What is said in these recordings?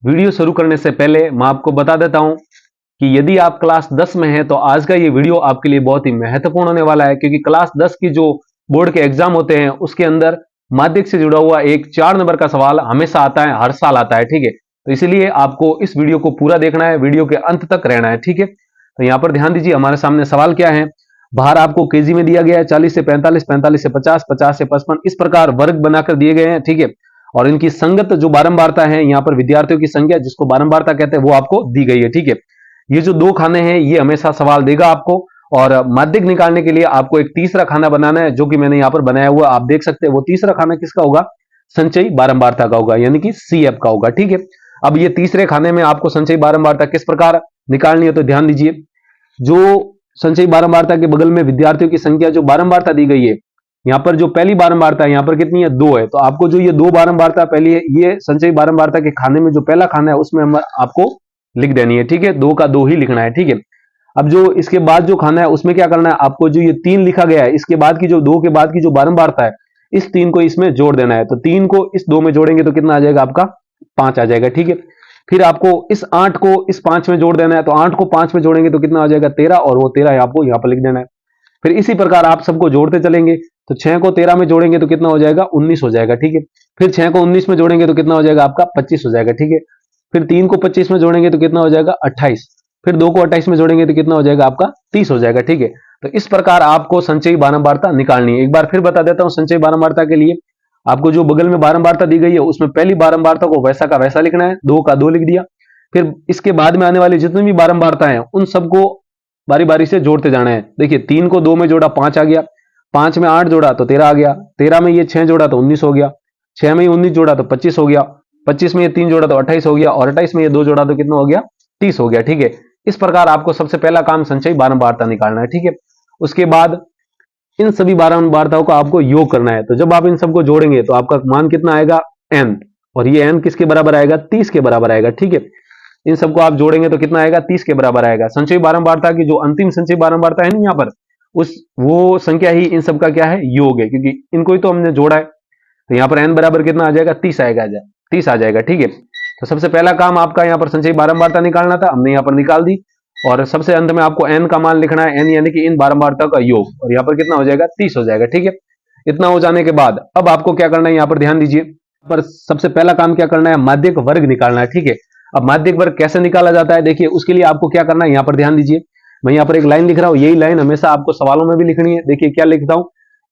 Video शुरू करने से पहले मैं आपको बता देता हूं कि यदि आप क्लास 10 में हैं तो आज का ये वीडियो आपके लिए बहुत ही महत्वपूर्ण होने वाला है, क्योंकि क्लास 10 की जो बोर्ड के एग्जाम होते हैं उसके अंदर माध्यमिक से जुड़ा हुआ एक 4 नंबर का सवाल हमेशा आता है, हर साल आता है। ठीक है, तो इसलिए आपको इस वीडियो को पूरा देखना है, वीडियो के अंत तक रहना है। ठीक है, तो यहां पर ध्यान दीजिए, हमारे सामने सवाल क्या है। बाहर आपको केजी में दिया गया है 40 से 45, 45 से 50, 50 से 55, इस प्रकार वर्ग बनाकर दिए गए हैं। ठीक है, और इनकी संगत जो बारंबारता है, यहां पर विद्यार्थियों की संख्या जिसको बारंबारता कहते हैं वो आपको दी गई है। ठीक है, ये जो दो खाने हैं ये हमेशा सवाल देगा आपको, और माध्यक निकालने के लिए आपको एक तीसरा खाना बनाना है, जो कि मैंने यहां पर बनाया हुआ आप देख सकते हैं। वो तीसरा खाना किसका होगा? संचयी बारंबारता का होगा, यानी कि सीएफ का होगा। ठीक है, अब ये तीसरे खाने में आपको संचयी बारंबारता किस प्रकार निकालनी है, तो ध्यान दीजिए, जो संचयी बारंबारता के बगल में विद्यार्थियों की संख्या जो बारंबारता दी गई है, यहां पर जो पहली बारंबारता है यहां पर कितनी है? 2 है। तो आपको जो ये 2 बारंबारता पहली है, ये संचयी बारंबारता के खाने में जो पहला खाना है उसमें हम आपको लिख देनी है। ठीक है, 2 का 2 ही लिखना है। ठीक है, अब जो इसके बाद जो खाना है उसमें क्या करना है आपको, जो ये 3 लिखा गया है इसके बाद की जो 2 के बाद की जो बारंबारता है, इस 3 को इसमें जोड़ देना है। तो 3 को इस 2 में जोड़ेंगे तो कितना आ जाएगा? आपका 5 आ जाएगा। ठीक है, फिर आपको इस 8 को इस 5 में जोड़ देना है। तो 8 को 5 में जोड़ेंगे तो कितना आ जाएगा? 13, और वो 13 आपको यहां पर लिख देना है। फिर इसी प्रकार आप सबको जोड़ते चलेंगे, तो 6 को 13 में जोड़ेंगे तो कितना हो जाएगा? 19 हो जाएगा। ठीक है, फिर 6 को 19 में जोड़ेंगे तो कितना हो जाएगा? आपका 25 हो जाएगा। ठीक है, फिर 3 को 25 में जोड़ेंगे तो कितना हो जाएगा? 28, फिर 2 को 28 में जोड़ेंगे तो कितना हो जाएगा? आपका 30 हो जाएगा। ठीक है, तो इस प्रकार आपको संचयी बारंबारता निकालनी है। एक बार फिर बता देता हूं, संचयी बारंबारता के लिए आपको जो बगल में बारंबारता दी गई है उसमें पहली बारंबारता को वैसा का वैसा लिखना है, 2 का 2 लिख दिया। फिर इसके बाद में आने वाली जितनी भी बारंबारता है उन सबको बारी बारी से जोड़ते जाना है। देखिए, 3 को 2 में जोड़ा 5 आ गया, 5 में 8 जोड़ा तो 13 आ गया, 13 में ये 6 जोड़ा तो 19 हो गया, 6 में 19 जोड़ा तो 25 हो गया, 25 में ये 3 जोड़ा तो 28 हो गया, और 28 में ये 2 जोड़ा तो कितना हो गया? 30 हो गया। ठीक है, इस प्रकार आपको सबसे पहला काम संचयी बारंबारता निकालना है। ठीक है, उसके बाद इन सभी बारंबारताओं का आपको योग करना है। तो जब आप इन सबको जोड़ेंगे तो आपका मान कितना आएगा? n, और ये n किसके बराबर आएगा? 30 के बराबर आएगा। ठीक है, इन सबको आप जोड़ेंगे तो कितना आएगा? 30 के बराबर आएगा। संचयी बारंबारता की जो अंतिम संचयी बारंबारता है ना यहाँ पर, उस वो संख्या ही इन सबका क्या है? योग है, क्योंकि इनको ही तो हमने जोड़ा है। तो यहाँ पर n बराबर कितना आ जाएगा? 30 आएगा, 30 आ जाएगा। ठीक है, तो सबसे पहला काम आपका यहाँ पर संचयी बारंबारता निकालना था, हमने यहाँ पर निकाल दी। और सबसे अंत में आपको n का मान लिखना है, n यानी कि इन बारंबारता का योग, और यहाँ पर कितना हो जाएगा? 30 हो जाएगा। ठीक है, इतना हो जाने के बाद अब आपको क्या करना है, यहाँ पर ध्यान दीजिए, पर सबसे पहला काम क्या करना है? माध्यक वर्ग निकालना है। ठीक है, अब माध्यक वर्ग कैसे निकाला जाता है, देखिए उसके लिए आपको क्या करना है, यहाँ पर ध्यान दीजिए, मैं यहाँ पर एक लाइन लिख रहा हूं, यही लाइन हमेशा आपको सवालों में भी लिखनी है। देखिए क्या लिखता हूं,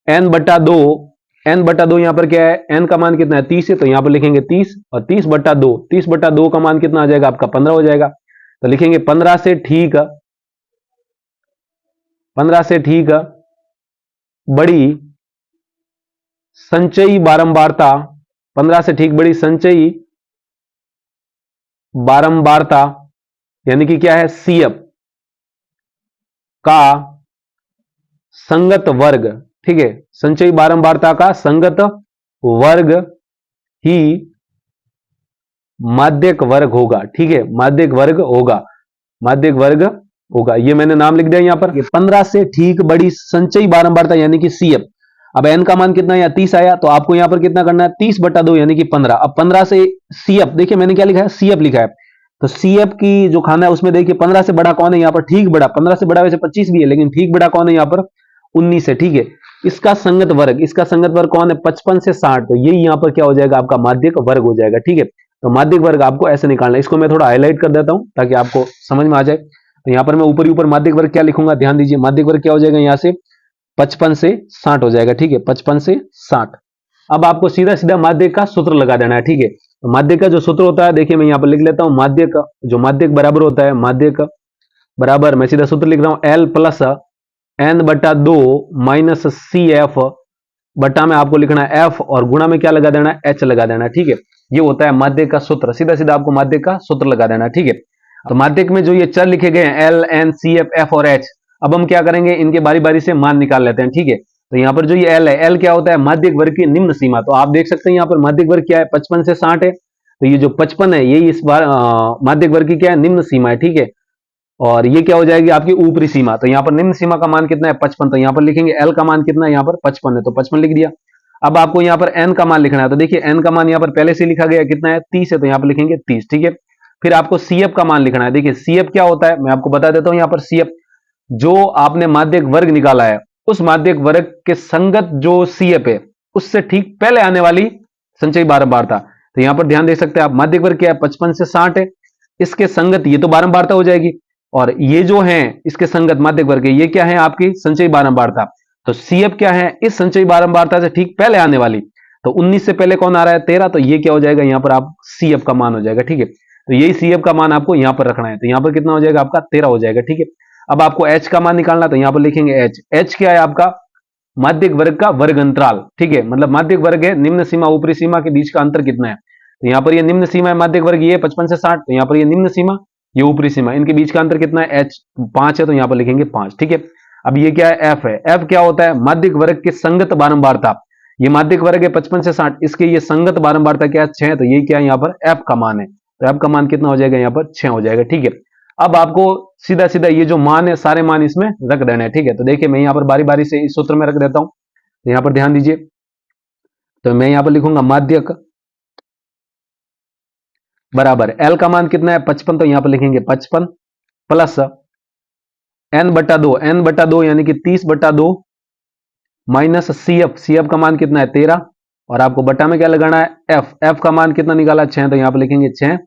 n/2, n/2 यहाँ पर क्या है? n का मान कितना है? 30 है, तो यहाँ पर लिखेंगे 30, और 30/2, 30/2 का मान कितना आ जाएगा? आपका 15 हो जाएगा। तो लिखेंगे 15 से ठीक, 15 से ठीक बड़ी संचयी बारंबारता, 15 से ठीक बड़ी संचयी बारंबारता यानी कि क्या है? सीएफ का संगत वर्ग। ठीक है, संचयी बारंबारता का संगत वर्ग ही माध्यक वर्ग होगा। ठीक है, माध्यक वर्ग होगा, माध्यक वर्ग होगा। ये मैंने नाम लिख दिया यहाँ पर, 15 से ठीक बड़ी संचयी बारंबारता यानी कि सीएफ। अब n का मान कितना? यहाँ 30 आया, तो आपको यहाँ पर कितना करना है? 30/2 यानी कि 15। अब 15 से सीएफ, देखिए मैंने क्या लिखा है? सीएफ लिखा है। तो सीएफ की जो खाना है उसमें देखिए 15 से बड़ा कौन है? यहाँ पर ठीक बड़ा, 15 से बड़ा वैसे 25 भी है, लेकिन ठीक बड़ा कौन है यहाँ पर? 19 है। ठीक है, इसका संगत वर्ग, इसका संगत वर्ग कौन है? 55 से 60, तो यही यहाँ पर क्या हो जाएगा? आपका माध्यक वर्ग हो जाएगा। ठीक है, तो माध्यक वर्ग आपको ऐसे निकालना है। इसको मैं थोड़ा हाईलाइट कर देता हूं ताकि आपको समझ में आ जाए। तो यहाँ पर मैं ऊपर ही ऊपर माध्यक वर्ग क्या लिखूंगा, ध्यान दीजिए, माध्यक वर्ग क्या हो जाएगा? यहाँ से 55 से 60 हो जाएगा। ठीक है, 55 से 60। अब आपको सीधा सीधा माध्यक का सूत्र लगा देना है। ठीक है, तो माध्यक का जो सूत्र होता है, देखिए मैं यहाँ पर लिख लेता हूं, माध्यक जो माध्यक बराबर होता है, माध्यक बराबर, मैं सीधा सूत्र लिख रहा हूं, L plus n/2 minus CF बटा में आपको लिखना है F, और गुणा में क्या लगा देना है? H लगा देना है। ठीक है, ये होता है माध्यक का सूत्र, सीधा सीधा आपको माध्यक का सूत्र लगा देना है। ठीक है, तो माध्यक में जो ये चर लिखे गए हैं L, N, CF, F और H, अब हम क्या करेंगे? इनके बारी बारी से मान निकाल लेते हैं। ठीक है, तो यहाँ पर जो ये L है, L क्या होता है? माध्यक वर्ग की निम्न सीमा। तो आप देख सकते हैं यहाँ पर माध्यक वर्ग क्या है? 55 से 60 है, तो ये जो 55 है यही इस बार माध्यक वर्ग की क्या है? निम्न सीमा है। ठीक है, और ये क्या हो जाएगी? आपकी ऊपरी सीमा। तो यहाँ पर निम्न सीमा का मान कितना है? 55, तो यहाँ पर लिखेंगे L का मान कितना है? यहाँ पर 55 है, तो 55 लिख दिया। अब आपको यहाँ पर n का मान लिखना है, तो देखिए n का मान यहाँ पर पहले से लिखा गया कितना है 30 है, तो यहाँ पर लिखेंगे 30, ठीक है। फिर आपको CF का मान लिखना है। देखिए CF क्या होता है मैं आपको बता देता हूँ। यहाँ पर CF जो आपने माध्यक वर्ग निकाला है उस माध्यक वर्ग के संगत जो CF है उससे ठीक पहले आने वाली संचयी बारंबारता। तो यहां पर ध्यान दे सकते हैं आप, माध्यक वर्ग क्या है 55 से 60 है, इसके संगत ये तो बारंबारता हो जाएगी, और ये जो है इसके संगत माध्यक वर्ग है ये क्या है आपकी संचयी बारंबारता। तो CF क्या है इस संचयी बारंबारता से ठीक पहले आने वाली। तो 19 से पहले कौन आ रहा है 13, तो ये क्या हो जाएगा यहाँ पर आप CF का मान हो जाएगा, ठीक है। तो यही CF का मान आपको यहाँ पर रखना है, तो यहाँ पर कितना हो जाएगा आपका 13 हो जाएगा, ठीक है। अब आपको H का मान निकालना, तो यहाँ पर लिखेंगे H क्या है आपका माध्यक वर्ग का वर्ग अंतराल, ठीक है। मतलब माध्यक वर्ग है निम्न सीमा ऊपरी सीमा के बीच का अंतर कितना है, तो यहाँ पर ये निम्न सीमा है माध्यक वर्ग ये 55 से 60, तो यहाँ पर ये निम्न सीमा ये ऊपरी सीमा, इनके बीच का अंतर कितना है H 5 है, तो यहाँ पर लिखेंगे 5, ठीक है। अब ये क्या है F है, F क्या होता है माध्यक वर्ग के संगत बारंबारता। ये माध्यक वर्ग है 55 से 60, इसके ये संगत बारंबारता क्या है 6, तो ये क्या है यहाँ पर F का मान है, तो F का मान कितना हो जाएगा यहाँ पर 6 हो जाएगा, ठीक है। अब आपको सीधा सीधा ये जो मान है सारे मान इसमें रख देना है, ठीक है। तो देखिए मैं यहाँ पर बारी बारी से इस सूत्र में रख देता हूं, तो यहाँ पर ध्यान दीजिए। तो मैं यहाँ पर लिखूंगा माध्यक बराबर L का मान कितना है 55, तो यहाँ पर लिखेंगे 55 प्लस n/2 यानी कि 30/2 माइनस CF का मान कितना है 13, और आपको बटा में क्या लगाना है F का मान कितना निकाला 6, तो यहाँ पर लिखेंगे 6,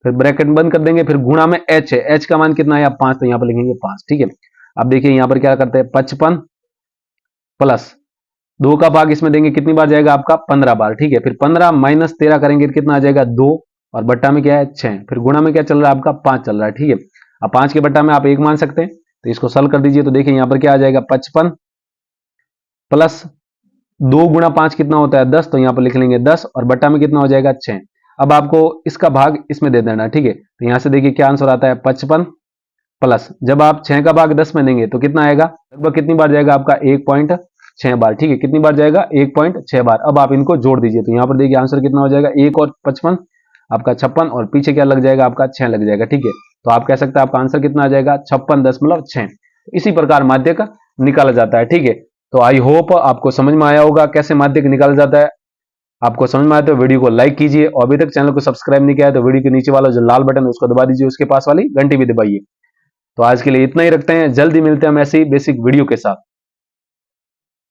फिर ब्रैकेट बंद कर देंगे, फिर गुणा में H है, H का मान कितना है 5, तो यहाँ पर लिखेंगे 5, ठीक है। अब देखिए यहाँ पर क्या करते हैं 55 प्लस 2 का भाग इसमें देंगे, कितनी बार जाएगा आपका 15 बार, ठीक है। फिर 15 माइनस 13 करेंगे कितना आ जाएगा 2, और बट्टा में क्या है 6, फिर गुणा में क्या चल रहा है आपका 5 चल रहा है, ठीक है। अब 5 के बट्टा में आप 1 मान सकते हैं, तो इसको सॉल्व कर दीजिए। तो देखिए यहाँ पर क्या आ जाएगा 55 प्लस 2 गुणा 5 कितना होता है 10, तो यहाँ पर लिख लेंगे 10, और बट्टा में कितना हो जाएगा 6। अब आपको इसका भाग इसमें दे देना, ठीक है। तो यहाँ से देखिए क्या आंसर आता है 55 प्लस, जब आप 6 का भाग 10 में देंगे तो कितना आएगा लगभग कितनी बार जाएगा आपका 1.6 बार, ठीक है। कितनी बार जाएगा 1.6 बार। अब आप इनको जोड़ दीजिए, तो यहाँ पर देखिए आंसर कितना हो जाएगा 1 और 55 आपका 56, और पीछे क्या लग जाएगा आपका 6 लग जाएगा, ठीक है। तो आप कह सकते हैं आपका आंसर कितना आ जाएगा 56.6। इसी प्रकार माध्यक निकाला जाता है, ठीक है। तो आई होप आपको समझ में आया होगा कैसे माध्यक निकाला जाता है। आपको समझ में आया तो वीडियो को लाइक कीजिए, और अभी तक चैनल को सब्सक्राइब नहीं किया है तो वीडियो के नीचे वाला जो लाल बटन है उसको दबा दीजिए, उसके पास वाली घंटी भी दबाइए। तो आज के लिए इतना ही रखते हैं, जल्दी मिलते हैं हम ऐसी बेसिक वीडियो के साथ।